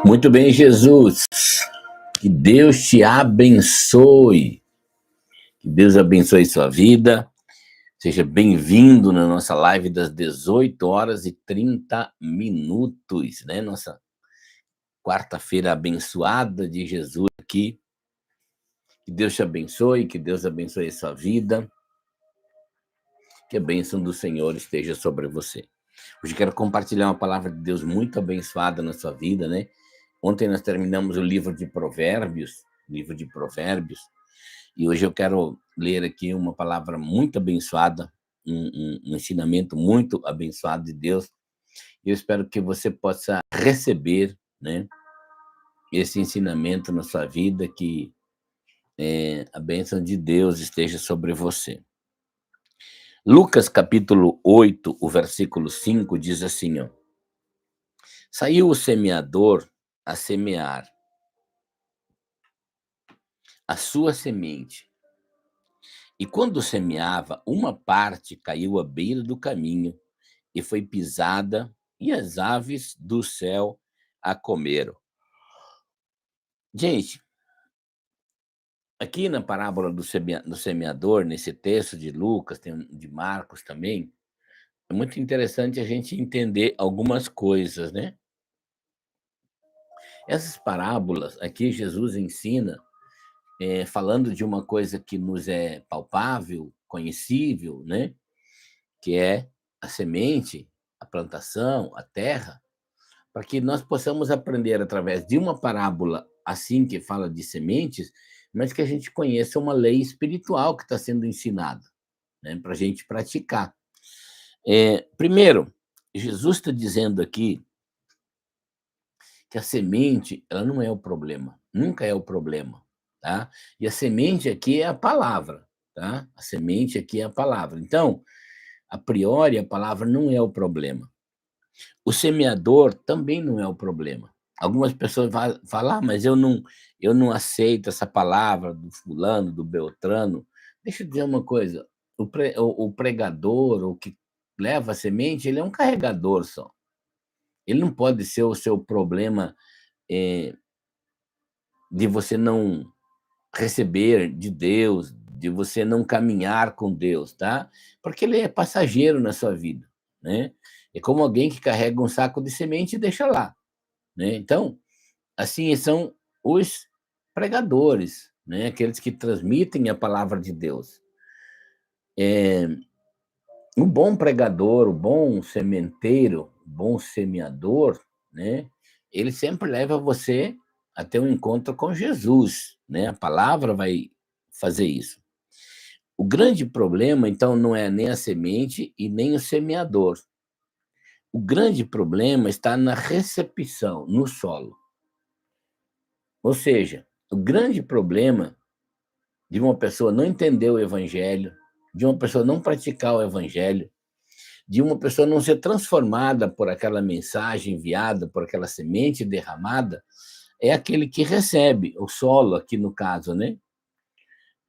Muito bem, Jesus. Que Deus te abençoe. Que Deus abençoe sua vida. Seja bem-vindo na nossa live das 18h30, né? Nossa quarta-feira abençoada de Jesus aqui. Que Deus te abençoe, que Deus abençoe sua vida. Que a bênção do Senhor esteja sobre você. Hoje quero compartilhar uma palavra de Deus muito abençoada na sua vida, né? Ontem nós terminamos o livro de Provérbios, e hoje eu quero ler aqui uma palavra muito abençoada, um ensinamento muito abençoado de Deus. Eu espero que você possa receber, né, esse ensinamento na sua vida, que a bênção de Deus esteja sobre você. Lucas capítulo 8, o versículo 5 diz assim, ó: Saiu o semeador a semear a sua semente. E quando semeava, uma parte caiu à beira do caminho e foi pisada, e as aves do céu a comeram. Gente, aqui na parábola do semeador, nesse texto de Lucas, tem de Marcos também, é muito interessante a gente entender algumas coisas, né? Essas parábolas aqui, Jesus ensina, falando de uma coisa que nos é palpável, conhecível, né? Que é a semente, a plantação, a terra, para que nós possamos aprender através de uma parábola assim que fala de sementes, mas que a gente conheça uma lei espiritual que está sendo ensinada, né? Para a gente praticar. Primeiro, Jesus está dizendo aqui que a semente, ela não é o problema, nunca é o problema, tá? E a semente aqui é a palavra, tá? A semente aqui é a palavra. Então, a priori, a palavra não é o problema. O semeador também não é o problema. Algumas pessoas falam, mas eu não aceito essa palavra do fulano, do beltrano. Deixa eu dizer uma coisa, o pregador, o que leva a semente, ele é um carregador só. Ele não pode ser o seu problema, de você não receber de Deus, de você não caminhar com Deus, tá? Porque ele é passageiro na sua vida, né? É como alguém que carrega um saco de semente e deixa lá, né? Então, assim são os pregadores, né? Aqueles que transmitem a palavra de Deus. O bom pregador, o bom sementeiro, o bom semeador, né? Ele sempre leva você a ter um encontro com Jesus, né? A palavra vai fazer isso. O grande problema, então, não é nem a semente e nem o semeador. O grande problema está na recepção, no solo. Ou seja, o grande problema de uma pessoa não entender o evangelho, de uma pessoa não praticar o evangelho, de uma pessoa não ser transformada por aquela mensagem enviada, por aquela semente derramada, é aquele que recebe, o solo aqui no caso, né?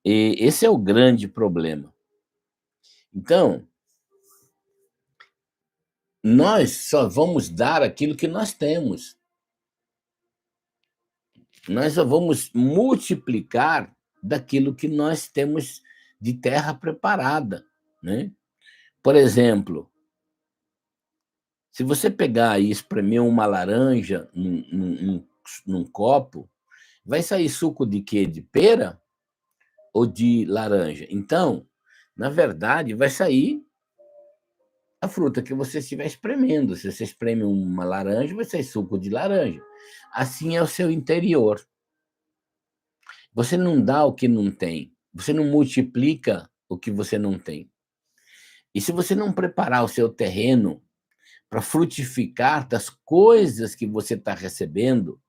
E esse é o grande problema. Então, nós só vamos dar aquilo que nós temos. Nós só vamos multiplicar daquilo que nós temos de terra preparada, né? Por exemplo, se você pegar e espremer uma laranja num copo, vai sair suco de quê? De pera ou de laranja? Então, na verdade, vai sair a fruta que você estiver espremendo. Se você espreme uma laranja, vai sair suco de laranja. Assim é o seu interior. Você não dá o que não tem. Você não multiplica o que você não tem. E se você não preparar o seu terreno para frutificar das coisas que você está recebendo,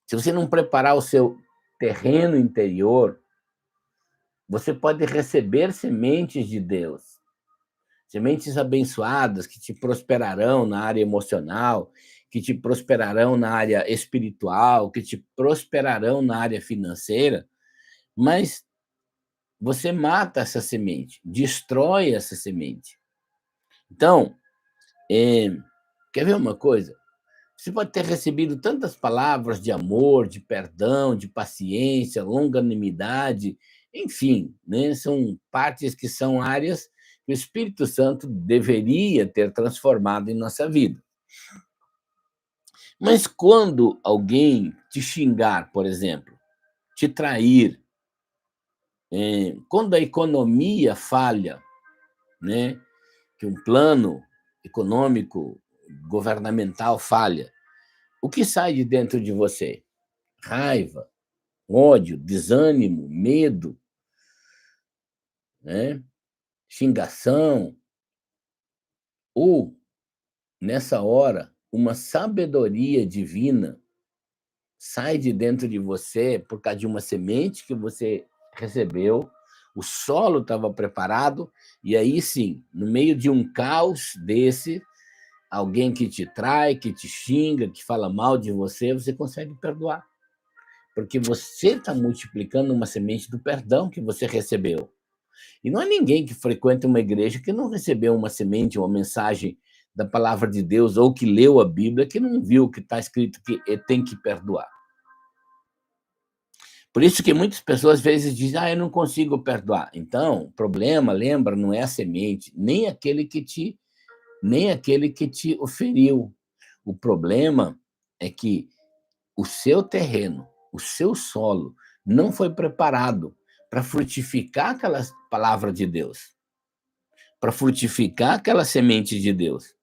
se você não preparar o seu terreno interior, você pode receber sementes de Deus, sementes abençoadas que te prosperarão na área emocional, que te prosperarão na área espiritual, que te prosperarão na área financeira, mas você mata essa semente, destrói essa semente. Então, quer ver uma coisa? Você pode ter recebido tantas palavras de amor, de perdão, de paciência, longanimidade, enfim, né? São partes que são áreas que o Espírito Santo deveria ter transformado em nossa vida. Mas quando alguém te xingar, por exemplo, te trair, quando a economia falha, né? Que um plano econômico governamental falha, o que sai de dentro de você? Raiva, ódio, desânimo, medo, né? Xingação, ou, nessa hora, uma sabedoria divina sai de dentro de você por causa de uma semente que você recebeu, o solo estava preparado, e aí sim, no meio de um caos desse, alguém que te trai, que te xinga, que fala mal de você, você consegue perdoar. Porque você está multiplicando uma semente do perdão que você recebeu. E não há ninguém que frequenta uma igreja que não recebeu uma semente, uma mensagem da palavra de Deus, ou que leu a Bíblia, que não viu que está escrito que tem que perdoar. Por isso que muitas pessoas às vezes dizem, eu não consigo perdoar. Então, o problema, lembra, não é a semente, nem aquele que te oferiu. O problema é que o seu terreno, o seu solo, não foi preparado para frutificar aquela palavra de Deus, para frutificar aquela semente de Deus.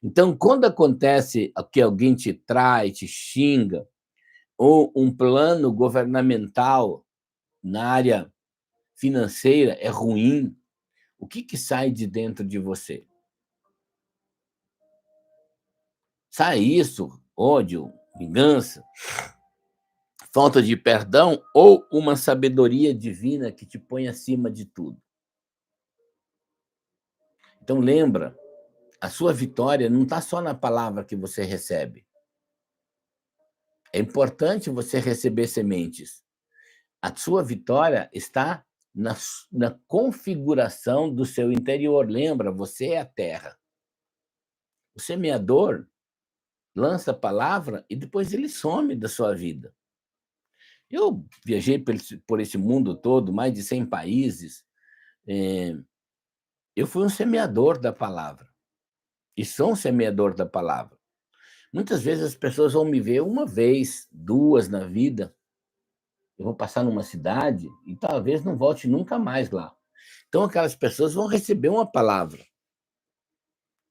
Então, quando acontece que alguém te trai, te xinga, ou um plano governamental na área financeira é ruim, o que sai de dentro de você? Sai isso, ódio, vingança, falta de perdão ou uma sabedoria divina que te põe acima de tudo? Então lembra, a sua vitória não está só na palavra que você recebe. É importante você receber sementes. A sua vitória está na configuração do seu interior. Lembra, você é a terra. O semeador lança a palavra e depois ele some da sua vida. Eu viajei por esse mundo todo, mais de 100 países. Eu fui um semeador da palavra. E sou um semeador da palavra. Muitas vezes as pessoas vão me ver uma vez, duas na vida. Eu vou passar numa cidade e talvez não volte nunca mais lá. Então, aquelas pessoas vão receber uma palavra.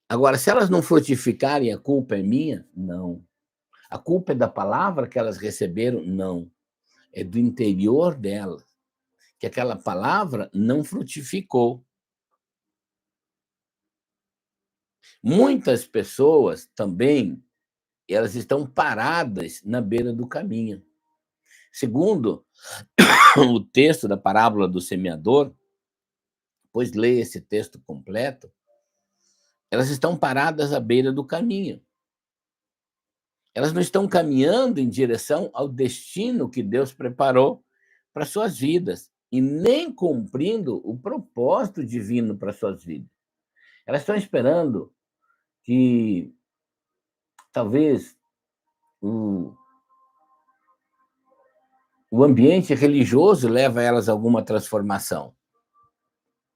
Agora, se elas não frutificarem, a culpa é minha? Não. A culpa é da palavra que elas receberam? Não. É do interior delas, que aquela palavra não frutificou. Muitas pessoas também, elas estão paradas na beira do caminho. Segundo o texto da parábola do semeador, depois leia esse texto completo, elas estão paradas à beira do caminho. Elas não estão caminhando em direção ao destino que Deus preparou para suas vidas e nem cumprindo o propósito divino para suas vidas. Elas estão esperando que talvez o ambiente religioso leve elas a alguma transformação,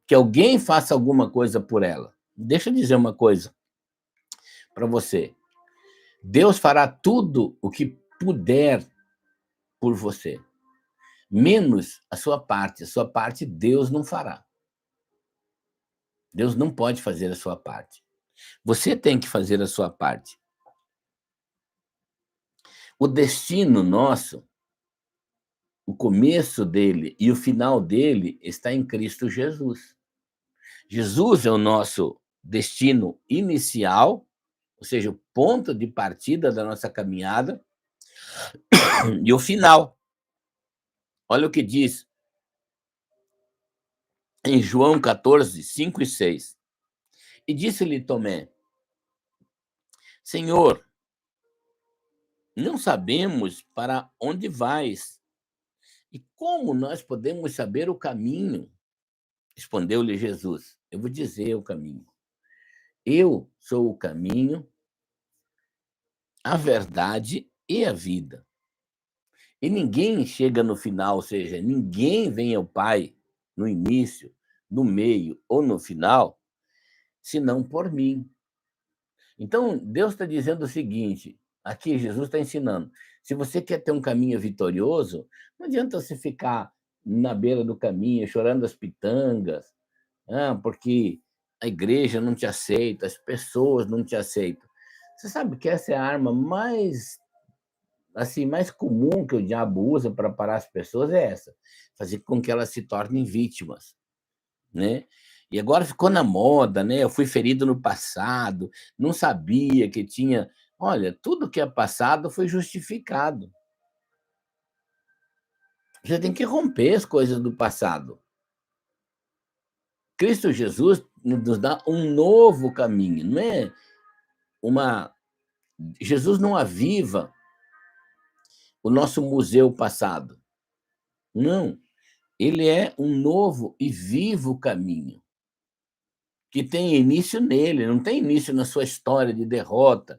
que alguém faça alguma coisa por ela. Deixa eu dizer uma coisa para você. Deus fará tudo o que puder por você, menos a sua parte. A sua parte Deus não fará. Deus não pode fazer a sua parte. Você tem que fazer a sua parte. O destino nosso, o começo dele e o final dele está em Cristo Jesus. Jesus é o nosso destino inicial, ou seja, o ponto de partida da nossa caminhada, e o final. Olha o que diz em João 14, 5 e 6. E disse-lhe Tomé: Senhor, não sabemos para onde vais. E como nós podemos saber o caminho? Respondeu-lhe Jesus: eu vou dizer o caminho. Eu sou o caminho, a verdade e a vida. E ninguém chega no final, ou seja, ninguém vem ao Pai no início, no meio ou no final, senão por mim. Então, Deus está dizendo o seguinte, aqui Jesus está ensinando, se você quer ter um caminho vitorioso, não adianta você ficar na beira do caminho, chorando as pitangas, porque a igreja não te aceita, as pessoas não te aceitam. Você sabe que essa é a arma mais comum que o diabo usa para parar as pessoas é essa, fazer com que elas se tornem vítimas, né? E agora ficou na moda, né? Eu fui ferido no passado, não sabia que tinha. Olha, tudo que é passado foi justificado. Você tem que romper as coisas do passado. Cristo Jesus nos dá um novo caminho, não é uma. Jesus não aviva o nosso museu passado. Não. Ele é um novo e vivo caminho, que tem início nele, não tem início na sua história de derrota,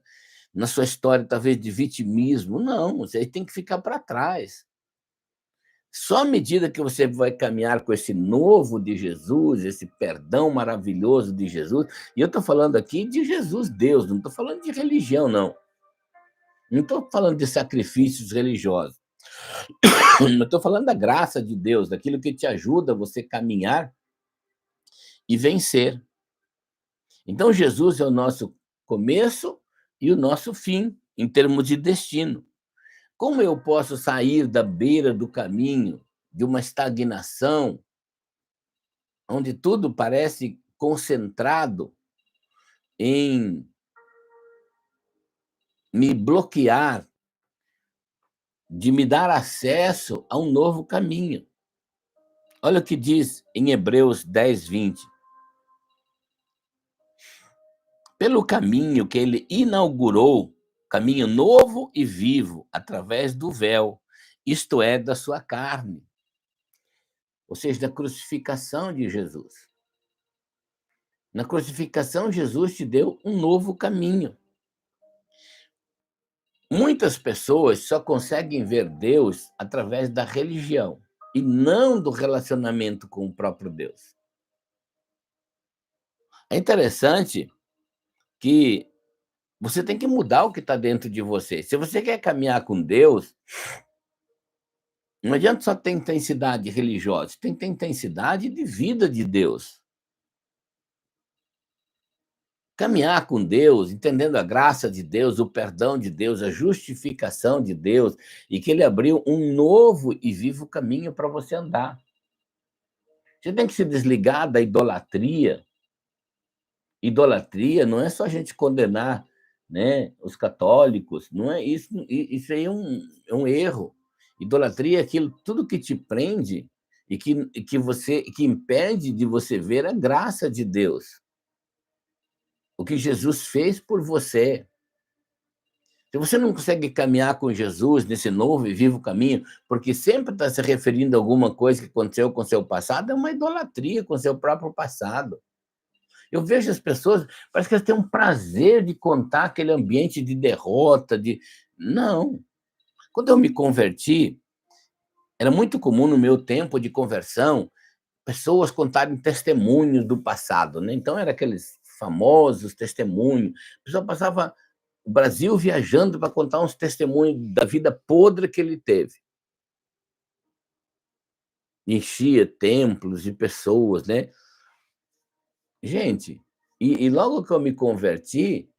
na sua história, talvez, de vitimismo. Não, isso aí tem que ficar para trás. Só à medida que você vai caminhar com esse novo de Jesus, esse perdão maravilhoso de Jesus, e eu estou falando aqui de Jesus Deus, não estou falando de religião, não. Não estou falando de sacrifícios religiosos. Eu estou falando da graça de Deus, daquilo que te ajuda a você caminhar e vencer. Então, Jesus é o nosso começo e o nosso fim, em termos de destino. Como eu posso sair da beira do caminho, de uma estagnação, onde tudo parece concentrado em me bloquear, de me dar acesso a um novo caminho? Olha o que diz em Hebreus 10:20. Pelo caminho que ele inaugurou, caminho novo e vivo, através do véu, isto é, da sua carne, ou seja, da crucificação de Jesus. Na crucificação, Jesus te deu um novo caminho. Muitas pessoas só conseguem ver Deus através da religião e não do relacionamento com o próprio Deus. É interessante que você tem que mudar o que está dentro de você. Se você quer caminhar com Deus, não adianta só ter intensidade religiosa, tem que ter intensidade de vida de Deus. Caminhar com Deus, entendendo a graça de Deus, o perdão de Deus, a justificação de Deus, e que Ele abriu um novo e vivo caminho para você andar. Você tem que se desligar da idolatria. Idolatria não é só a gente condenar, né, os católicos, não é isso, isso aí é um erro. Idolatria é aquilo, tudo que te prende e que impede de você ver a graça de Deus, o que Jesus fez por você. Se você não consegue caminhar com Jesus nesse novo e vivo caminho, porque sempre está se referindo a alguma coisa que aconteceu com o seu passado, é uma idolatria com o seu próprio passado. Eu vejo as pessoas, parece que elas têm um prazer de contar aquele ambiente de derrota, de... Não. Quando eu me converti, era muito comum no meu tempo de conversão, pessoas contarem testemunhos do passado, né? Então, era aqueles famosos testemunhos. A pessoa passava o Brasil viajando para contar uns testemunhos da vida podre que ele teve. Enchia templos de pessoas, né? Gente, e logo que eu me converti,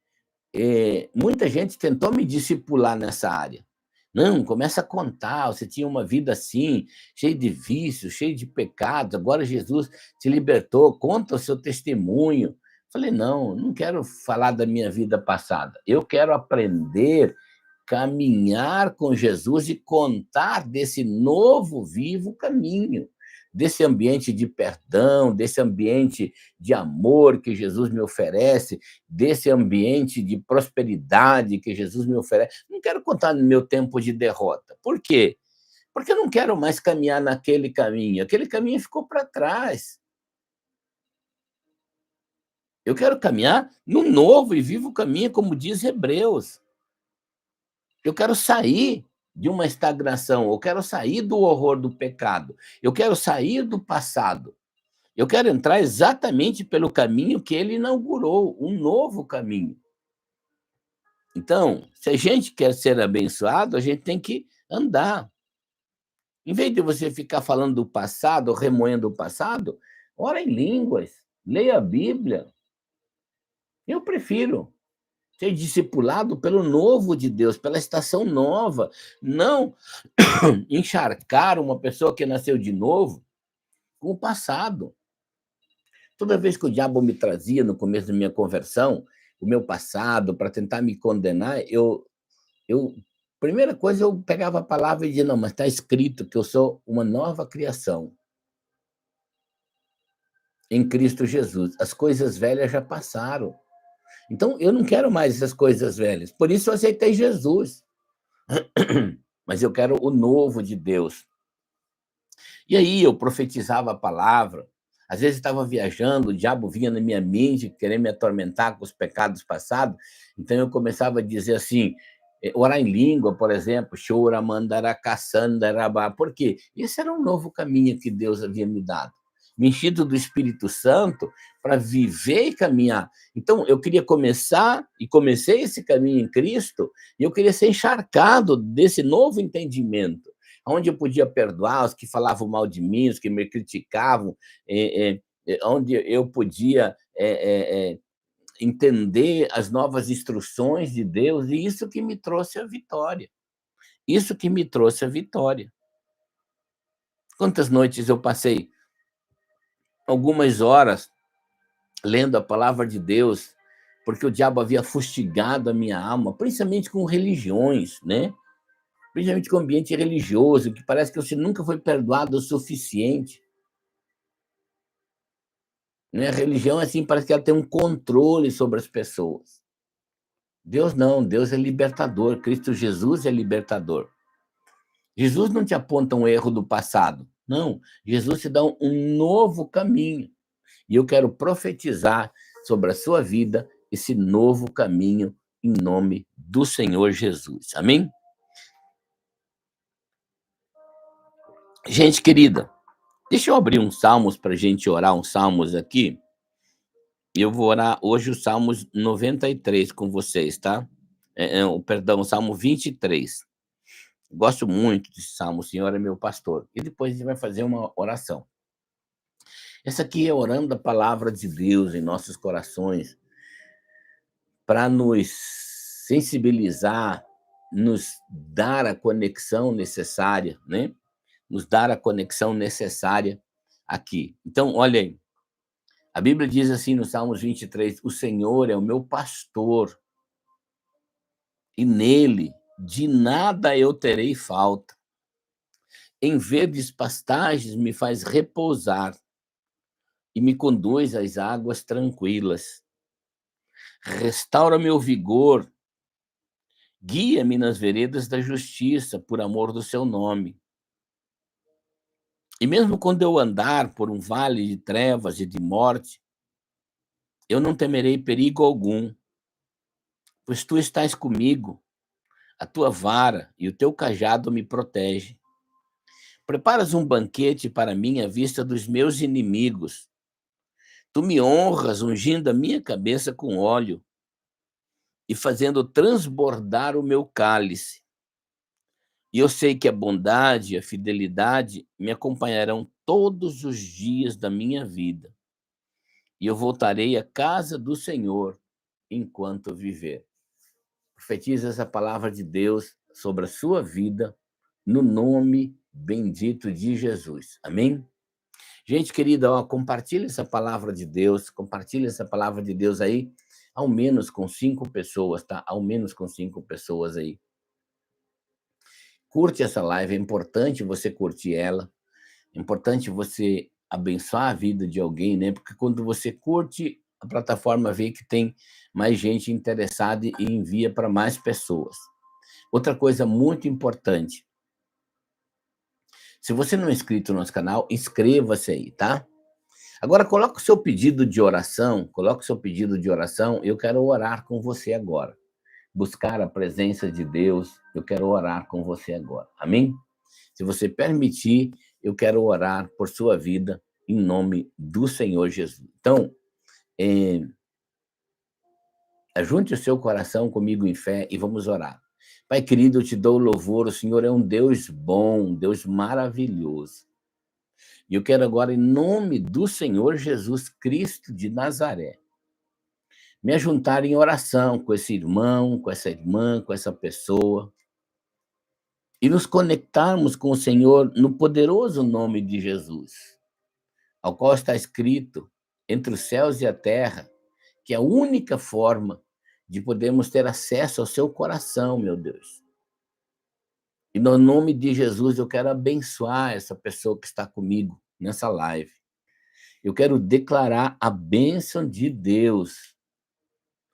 muita gente tentou me discipular nessa área. Não, começa a contar, você tinha uma vida assim, cheia de vícios, cheia de pecados, agora Jesus te libertou, conta o seu testemunho. Falei, não quero falar da minha vida passada, eu quero aprender, caminhar com Jesus e contar desse novo, vivo caminho, desse ambiente de perdão, desse ambiente de amor que Jesus me oferece, desse ambiente de prosperidade que Jesus me oferece. Não quero contar no meu tempo de derrota. Por quê? Porque eu não quero mais caminhar naquele caminho. Aquele caminho ficou para trás. Eu quero caminhar no novo e vivo caminho, como diz Hebreus. Eu quero sair de uma estagnação, eu quero sair do horror do pecado, eu quero sair do passado. Eu quero entrar exatamente pelo caminho que ele inaugurou, um novo caminho. Então, se a gente quer ser abençoado, a gente tem que andar. Em vez de você ficar falando do passado, remoendo o passado, ora em línguas, leia a Bíblia. Eu prefiro ser discipulado pelo novo de Deus, pela estação nova, não encharcar uma pessoa que nasceu de novo com o passado. Toda vez que o diabo me trazia no começo da minha conversão, o meu passado, para tentar me condenar, eu primeira coisa, eu pegava a palavra e dizia: não, mas está escrito que eu sou uma nova criação em Cristo Jesus. As coisas velhas já passaram. Então, eu não quero mais essas coisas velhas. Por isso, eu aceitei Jesus. Mas eu quero o novo de Deus. E aí, eu profetizava a palavra. Às vezes, estava viajando, o diabo vinha na minha mente, querer me atormentar com os pecados passados. Então, eu começava a dizer assim, orar em língua, por exemplo, chora, mandara, caçandarabá. Por quê? Esse era um novo caminho que Deus havia me dado. Me enchido do Espírito Santo para viver e caminhar. Então, eu queria começar, e comecei esse caminho em Cristo, e eu queria ser encharcado desse novo entendimento, onde eu podia perdoar os que falavam mal de mim, os que me criticavam, onde eu podia entender as novas instruções de Deus, e isso que me trouxe a vitória. Isso que me trouxe a vitória. Quantas noites eu passei algumas horas lendo a palavra de Deus, porque o diabo havia fustigado a minha alma, principalmente com religiões, né? Principalmente com o ambiente religioso, que parece que você nunca foi perdoado o suficiente. Né? A religião, assim, parece que ela tem um controle sobre as pessoas. Deus não, Deus é libertador, Cristo Jesus é libertador. Jesus não te aponta um erro do passado, não. Jesus te dá um novo caminho. E eu quero profetizar sobre a sua vida esse novo caminho em nome do Senhor Jesus. Amém? Gente querida, deixa eu abrir uns salmos para a gente orar, uns salmos aqui. Eu vou orar hoje o Salmos 93 com vocês, tá? Perdão, o Salmo 23. Gosto muito desse salmo, o Senhor é meu pastor. E depois a gente vai fazer uma oração. Essa aqui é orando a palavra de Deus em nossos corações, para nos sensibilizar, nos dar a conexão necessária, né? Nos dar a conexão necessária aqui. Então, olha aí. A Bíblia diz assim no Salmos 23, o Senhor é o meu pastor, e nele de nada eu terei falta. Em verdes pastagens me faz repousar e me conduz às águas tranquilas. Restaura meu vigor, guia-me nas veredas da justiça, por amor do seu nome. E mesmo quando eu andar por um vale de trevas e de morte, eu não temerei perigo algum, pois tu estás comigo, a tua vara e o teu cajado me protegem. Preparas um banquete para mim à vista dos meus inimigos. Tu me honras ungindo a minha cabeça com óleo e fazendo transbordar o meu cálice. E eu sei que a bondade e a fidelidade me acompanharão todos os dias da minha vida. E eu voltarei à casa do Senhor enquanto viver. Profetiza essa palavra de Deus sobre a sua vida, no nome bendito de Jesus. Amém? Gente querida, ó, compartilha essa palavra de Deus, compartilha essa palavra de Deus aí, ao menos com 5 pessoas, tá? Ao menos com 5 pessoas aí. Curte essa live, é importante você curtir ela, é importante você abençoar a vida de alguém, né? Porque quando você curte, a plataforma vê que tem mais gente interessada e envia para mais pessoas. Outra coisa muito importante, Se você não é inscrito no nosso canal, inscreva-se aí, tá? Agora, coloque o seu pedido de oração, eu quero orar com você agora. Buscar a presença de Deus, eu quero orar com você agora. Amém? Se você permitir, eu quero orar por sua vida, em nome do Senhor Jesus. Então, ajunte o seu coração comigo em fé e vamos orar. Pai querido, eu te dou louvor, o Senhor é um Deus bom, um Deus maravilhoso. E eu quero agora, em nome do Senhor Jesus Cristo de Nazaré, me ajuntar em oração com esse irmão, com essa irmã, com essa pessoa, e nos conectarmos com o Senhor no poderoso nome de Jesus, ao qual está escrito, entre os céus e a terra, que é a única forma de podermos ter acesso ao seu coração, meu Deus. E no nome de Jesus, eu quero abençoar essa pessoa que está comigo nessa live. Eu quero declarar a bênção de Deus,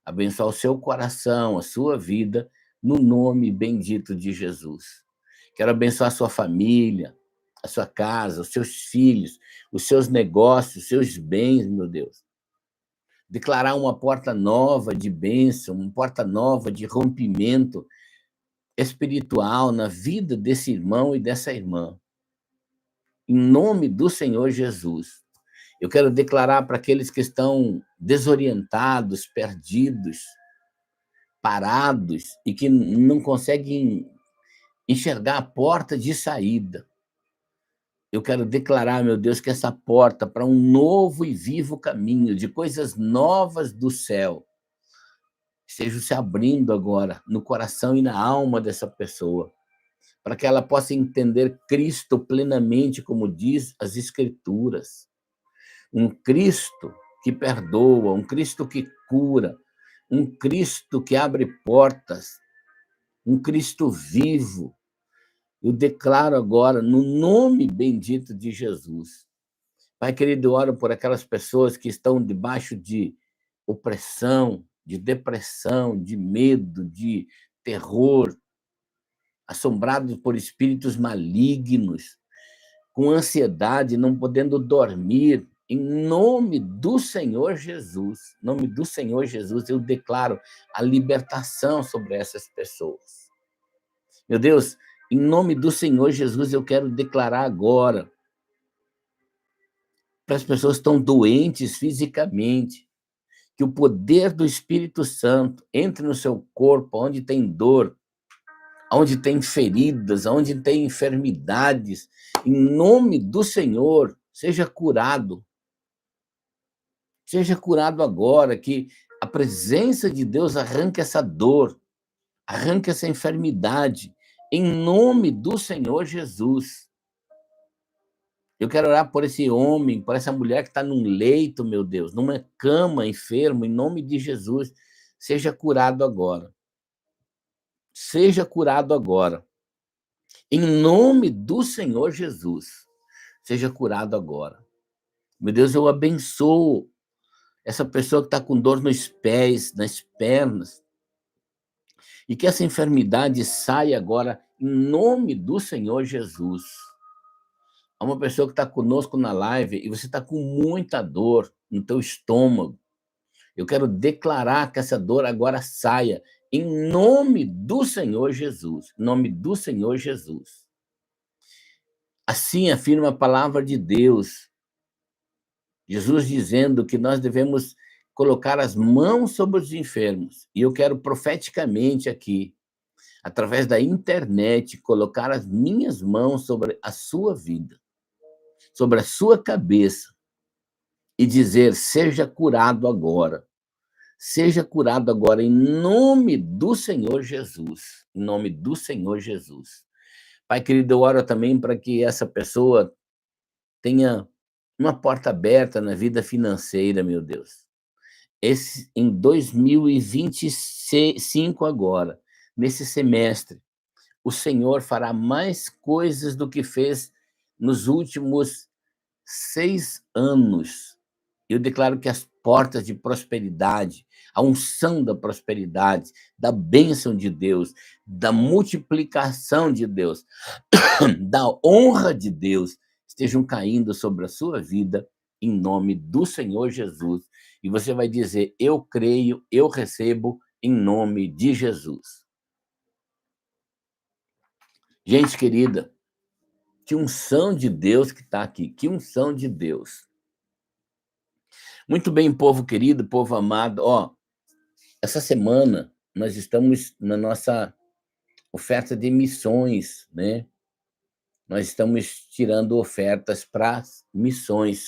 abençoar o seu coração, a sua vida, no nome bendito de Jesus. Quero abençoar a sua família, a sua casa, os seus filhos, os seus negócios, os seus bens, meu Deus. Declarar uma porta nova de bênção, uma porta nova de rompimento espiritual na vida desse irmão e dessa irmã. Em nome do Senhor Jesus. Eu quero declarar para aqueles que estão desorientados, perdidos, parados e que não conseguem enxergar a porta de saída. Eu quero declarar, meu Deus, que essa porta para um novo e vivo caminho de coisas novas do céu esteja se abrindo agora no coração e na alma dessa pessoa, para que ela possa entender Cristo plenamente, como diz as Escrituras. Um Cristo que perdoa, um Cristo que cura, um Cristo que abre portas, um Cristo vivo. Eu declaro agora, no nome bendito de Jesus. Pai querido, eu oro por aquelas pessoas que estão debaixo de opressão, de depressão, de medo, de terror, assombrados por espíritos malignos, com ansiedade, não podendo dormir. Em nome do Senhor Jesus, em nome do Senhor Jesus, eu declaro a libertação sobre essas pessoas. Meu Deus, em nome do Senhor Jesus, eu quero declarar agora para as pessoas que estão doentes fisicamente, que o poder do Espírito Santo entre no seu corpo, onde tem dor, onde tem feridas, onde tem enfermidades, em nome do Senhor, seja curado. Seja curado agora, que a presença de Deus arranque essa dor, arranque essa enfermidade, em nome do Senhor Jesus. Eu quero orar por esse homem, por essa mulher que está num leito, meu Deus, numa cama, enfermo, em nome de Jesus. Seja curado agora. Seja curado agora. Em nome do Senhor Jesus. Seja curado agora. Meu Deus, eu abençoo essa pessoa que está com dor nos pés, nas pernas, e que essa enfermidade saia agora em nome do Senhor Jesus. Há uma pessoa que está conosco na live e você está com muita dor no teu estômago. Eu quero declarar que essa dor agora saia em nome do Senhor Jesus. Em nome do Senhor Jesus. Assim afirma a palavra de Deus. Jesus dizendo que nós devemos colocar as mãos sobre os enfermos. E eu quero profeticamente aqui, através da internet, colocar as minhas mãos sobre a sua vida, sobre a sua cabeça, e dizer: seja curado agora. Seja curado agora, em nome do Senhor Jesus. Em nome do Senhor Jesus. Pai querido, eu oro também para que essa pessoa tenha uma porta aberta na vida financeira, meu Deus. Em 2025 agora, nesse semestre, o Senhor fará mais coisas do que fez nos últimos 6 anos. Eu declaro que as portas de prosperidade, a unção da prosperidade, da bênção de Deus, da multiplicação de Deus, da honra de Deus, estejam caindo sobre a sua vida, em nome do Senhor Jesus. E você vai dizer: eu creio, eu recebo, em nome de Jesus. Gente querida, que unção de Deus que está aqui, que unção de Deus. Muito bem, povo querido, povo amado. Ó, essa semana nós estamos na nossa oferta de missões, né? Nós estamos tirando ofertas para missões.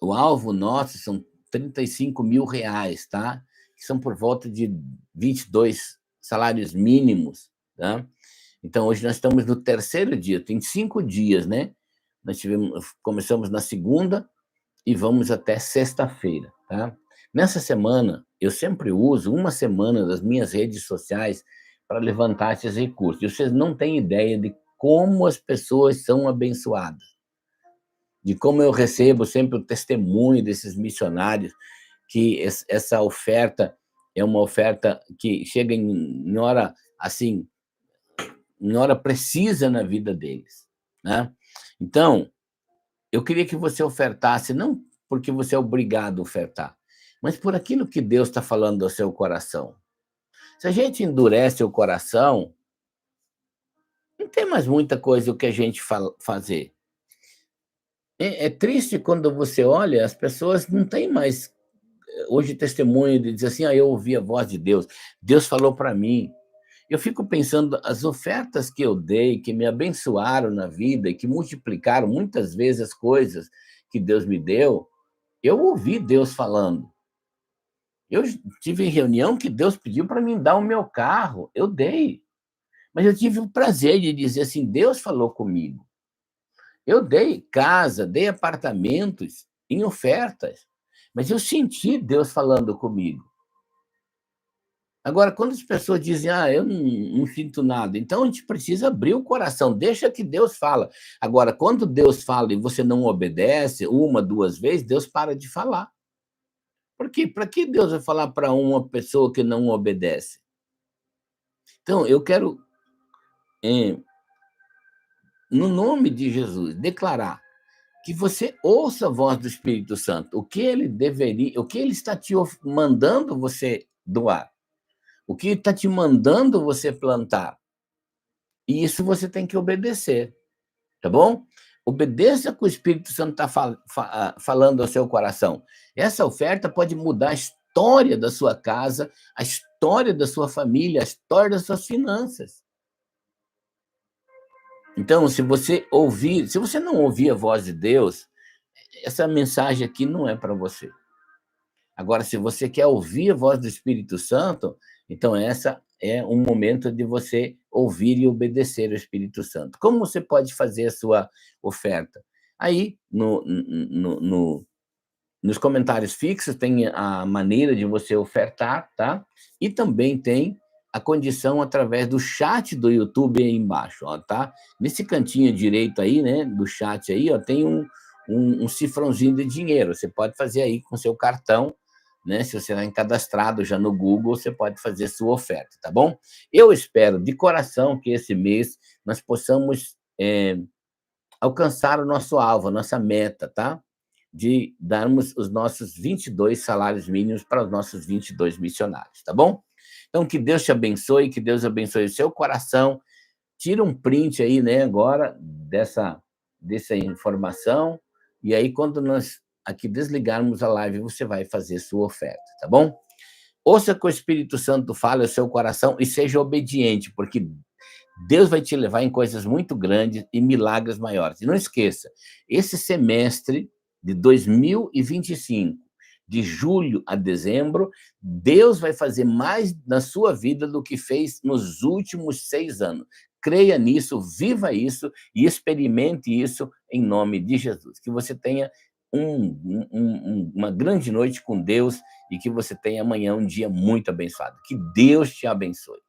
O alvo nosso são R$ 35.000, tá? Que são por volta de 22 salários mínimos, tá? Então, hoje nós estamos no terceiro dia, tem 5 dias, né? Começamos na segunda e vamos até sexta-feira, tá? Nessa semana, eu sempre uso uma semana das minhas redes sociais para levantar esses recursos. E vocês não têm ideia de como as pessoas são abençoadas, de como eu recebo sempre o testemunho desses missionários, que essa oferta é uma oferta que chega em hora, assim, em hora precisa na vida deles, né? Então, eu queria que você ofertasse, não porque você é obrigado a ofertar, mas por aquilo que Deus está falando ao seu coração. Se a gente endurece o coração, não tem mais muita coisa o que a gente fazer. É triste quando você olha, as pessoas não têm mais hoje testemunho de dizer assim: eu ouvi a voz de Deus, Deus falou para mim. Eu fico pensando, as ofertas que eu dei, que me abençoaram na vida e que multiplicaram muitas vezes as coisas que Deus me deu, eu ouvi Deus falando. Eu tive reunião que Deus pediu para mim dar o meu carro, eu dei. Mas eu tive o prazer de dizer assim: Deus falou comigo. Eu dei casa, dei apartamentos em ofertas, mas eu senti Deus falando comigo. Agora, quando as pessoas dizem: eu não sinto nada, então a gente precisa abrir o coração, deixa que Deus fala. Agora, quando Deus fala e você não obedece, uma, 2 vezes, Deus para de falar. Por quê? Para que Deus vai falar para uma pessoa que não obedece? Então, eu quero, no nome de Jesus, declarar que você ouça a voz do Espírito Santo, o que ele deveria, o que ele está te mandando você doar, o que está te mandando você plantar. E isso você tem que obedecer, tá bom? Obedeça o que o Espírito Santo está falando ao seu coração. Essa oferta pode mudar a história da sua casa, a história da sua família, a história das suas finanças. Então, se você não ouvir a voz de Deus, essa mensagem aqui não é para você. Agora, se você quer ouvir a voz do Espírito Santo, então essa é um momento de você ouvir e obedecer ao Espírito Santo. Como você pode fazer a sua oferta? Aí, nos comentários fixos, tem a maneira de você ofertar, tá? E também tem a condição através do chat do YouTube aí embaixo, ó, tá? Nesse cantinho direito aí, né, do chat aí, ó, tem um cifrãozinho de dinheiro. Você pode fazer aí com seu cartão, né? Se você está cadastrado já no Google, você pode fazer sua oferta, tá bom? Eu espero de coração que esse mês nós possamos alcançar o nosso alvo, a nossa meta, tá? De darmos os nossos 22 salários mínimos para os nossos 22 missionários, tá bom? Então, que Deus te abençoe, que Deus abençoe o seu coração. Tira um print aí, né, agora, dessa informação, e aí, quando nós aqui desligarmos a live, você vai fazer sua oferta, tá bom? Ouça o que o Espírito Santo fala ao seu coração e seja obediente, porque Deus vai te levar em coisas muito grandes e milagres maiores. E não esqueça, esse semestre de 2025, de julho a dezembro, Deus vai fazer mais na sua vida do que fez nos últimos 6 anos. Creia nisso, viva isso e experimente isso em nome de Jesus. Que você tenha uma grande noite com Deus e que você tenha amanhã um dia muito abençoado. Que Deus te abençoe.